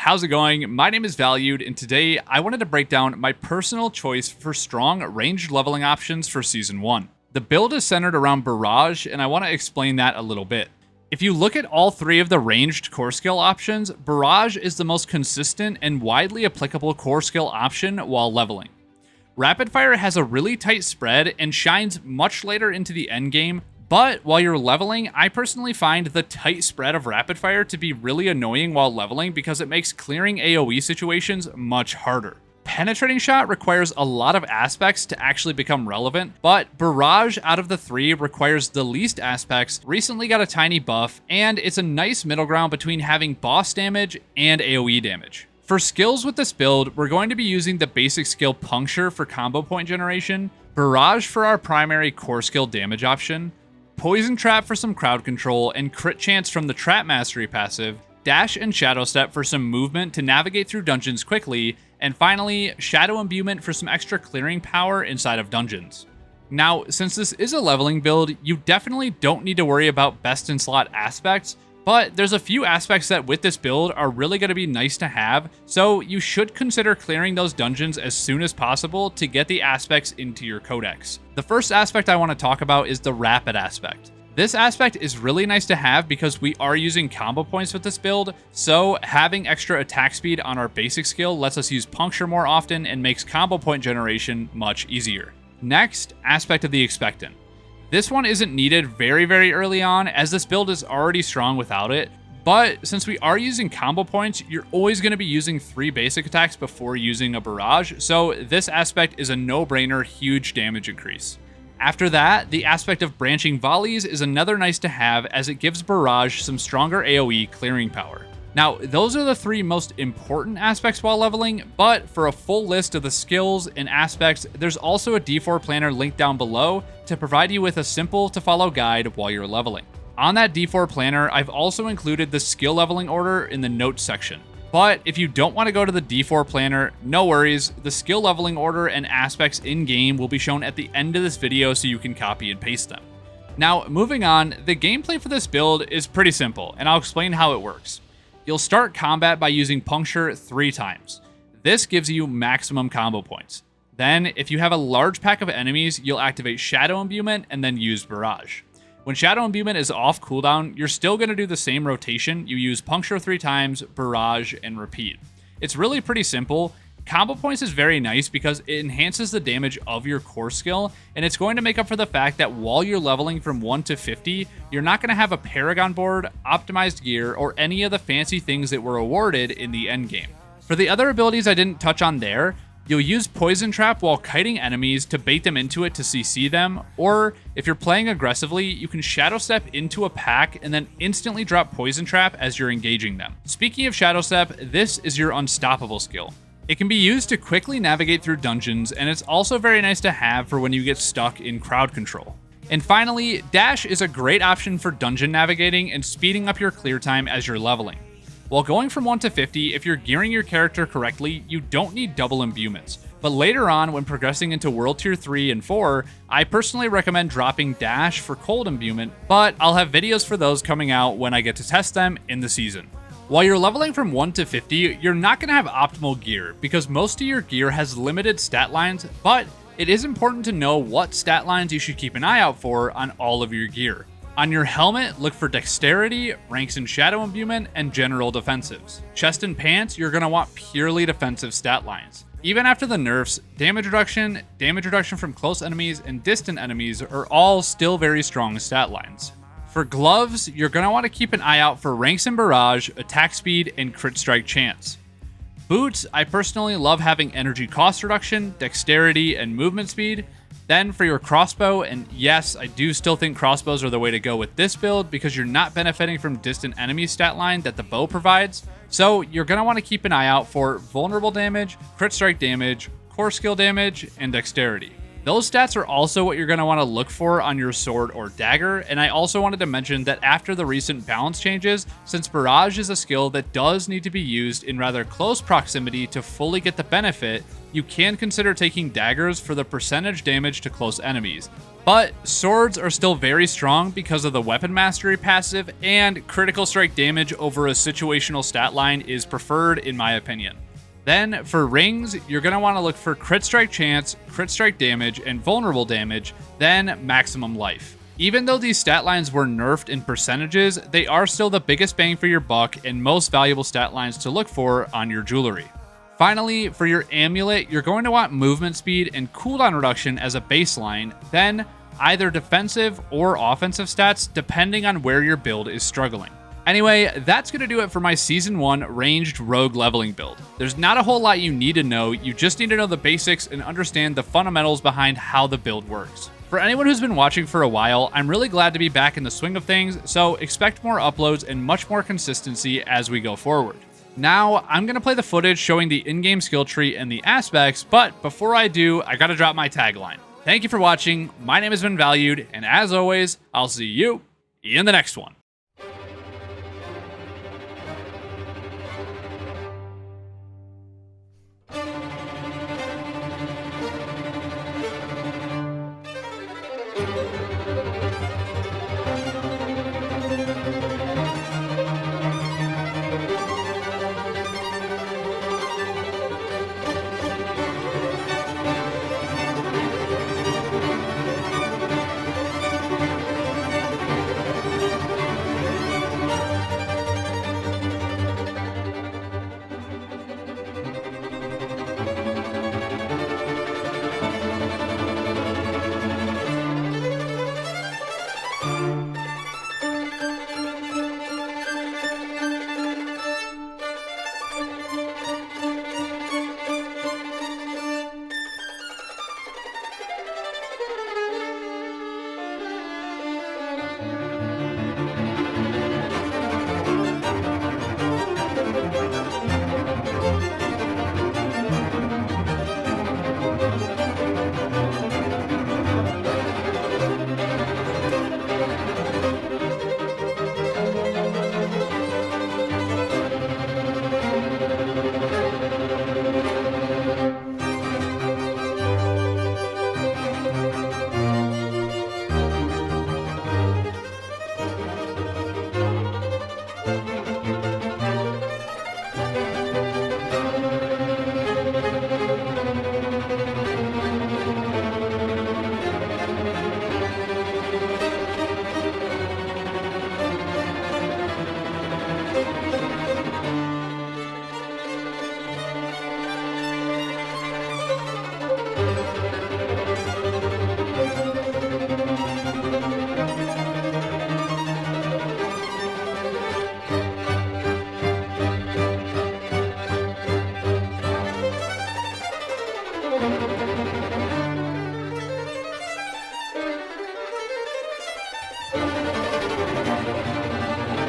how's it going? My name is Valued, and today I wanted to break down my personal choice for strong ranged leveling options for Season 1. The build is centered around Barrage, and I want to explain that a little bit. If you look at all three of the ranged core skill options, Barrage is the most consistent and widely applicable core skill option while leveling. Rapid Fire has a really tight spread and shines much later into the endgame, but while you're leveling, I personally find the tight spread of Rapid Fire to be really annoying while leveling because it makes clearing AoE situations much harder. Penetrating Shot requires a lot of aspects to actually become relevant, but Barrage out of the three requires the least aspects, recently got a tiny buff, and it's a nice middle ground between having boss damage and AoE damage. For skills with this build, we're going to be using the basic skill Puncture for combo point generation, Barrage for our primary core skill damage option, Poison Trap for some crowd control and crit chance from the Trap Mastery passive, Dash and Shadow Step for some movement to navigate through dungeons quickly, and finally, Shadow Imbuement for some extra clearing power inside of dungeons. Now, since this is a leveling build, you definitely don't need to worry about best in slot aspects, but there's a few aspects that with this build are really going to be nice to have, so you should consider clearing those dungeons as soon as possible to get the aspects into your codex. The first aspect I want to talk about is the rapid aspect. This aspect is really nice to have because we are using combo points with this build, so having extra attack speed on our basic skill lets us use Puncture more often and makes combo point generation much easier. Next, aspect of the Expectant. This one isn't needed very early on, as this build is already strong without it, but since we are using combo points, you're always going to be using 3 basic attacks before using a Barrage, so this aspect is a no-brainer huge damage increase. After that, the aspect of Branching Volleys is another nice to have as it gives Barrage some stronger AoE clearing power. Now, those are the 3 most important aspects while leveling, but for a full list of the skills and aspects, there's also a D4 planner linked down below to provide you with a simple to follow guide while you're leveling. On that D4 planner, I've also included the skill leveling order in the notes section. But if you don't want to go to the D4 planner, no worries, the skill leveling order and aspects in-game will be shown at the end of this video so you can copy and paste them. Now, moving on, the gameplay for this build is pretty simple, and I'll explain how it works. You'll start combat by using Puncture 3 times. This gives you maximum combo points. Then, if you have a large pack of enemies, you'll activate Shadow Imbuement and then use Barrage. When Shadow Imbuement is off cooldown, you're still going to do the same rotation. You use Puncture 3 times, Barrage, and repeat. It's really pretty simple. Combo points is very nice because it enhances the damage of your core skill, and it's going to make up for the fact that while you're leveling from 1 to 50, you're not going to have a Paragon board, optimized gear, or any of the fancy things that were awarded in the endgame. For the other abilities I didn't touch on there, you'll use Poison Trap while kiting enemies to bait them into it to CC them, or if you're playing aggressively, you can Shadow Step into a pack and then instantly drop Poison Trap as you're engaging them. Speaking of Shadow Step, this is your Unstoppable skill. It can be used to quickly navigate through dungeons, and it's also very nice to have for when you get stuck in crowd control. And finally, Dash is a great option for dungeon navigating and speeding up your clear time as you're leveling. While going from 1 to 50, if you're gearing your character correctly, you don't need double imbuments. But later on, when progressing into World Tier 3 and 4, I personally recommend dropping Dash for cold imbuement, but I'll have videos for those coming out when I get to test them in the season. While you're leveling from 1 to 50, you're not going to have optimal gear because most of your gear has limited stat lines, but it is important to know what stat lines you should keep an eye out for on all of your gear. On your helmet, look for Dexterity, Ranks in Shadow Imbuement, and General Defensives. Chest and pants, you're going to want purely defensive stat lines. Even after the nerfs, damage reduction from close enemies, and distant enemies are all still very strong stat lines. For gloves, you're going to want to keep an eye out for Ranks in Barrage, attack speed, and crit strike chance. Boots, I personally love having energy cost reduction, dexterity, and movement speed. Then for your crossbow, and yes, I do still think crossbows are the way to go with this build because you're not benefiting from distant enemy stat line that the bow provides. So you're going to want to keep an eye out for vulnerable damage, crit strike damage, core skill damage, and dexterity. Those stats are also what you're going to want to look for on your sword or dagger, and I also wanted to mention that after the recent balance changes, since Barrage is a skill that does need to be used in rather close proximity to fully get the benefit, you can consider taking daggers for the percentage damage to close enemies. But swords are still very strong because of the weapon mastery passive, and critical strike damage over a situational stat line is preferred in my opinion. Then for rings, you're going to want to look for crit strike chance, crit strike damage, and vulnerable damage, then maximum life. Even though these stat lines were nerfed in percentages, they are still the biggest bang for your buck and most valuable stat lines to look for on your jewelry. Finally, for your amulet, you're going to want movement speed and cooldown reduction as a baseline, then either defensive or offensive stats depending on where your build is struggling. Anyway, that's going to do it for my Season 1 ranged rogue leveling build. There's not a whole lot you need to know, you just need to know the basics and understand the fundamentals behind how the build works. For anyone who's been watching for a while, I'm really glad to be back in the swing of things, so expect more uploads and much more consistency as we go forward. Now, I'm going to play the footage showing the in-game skill tree and the aspects, but before I do, I gotta drop my tagline. Thank you for watching, my name has been Valued, and as always, I'll see you in the next one.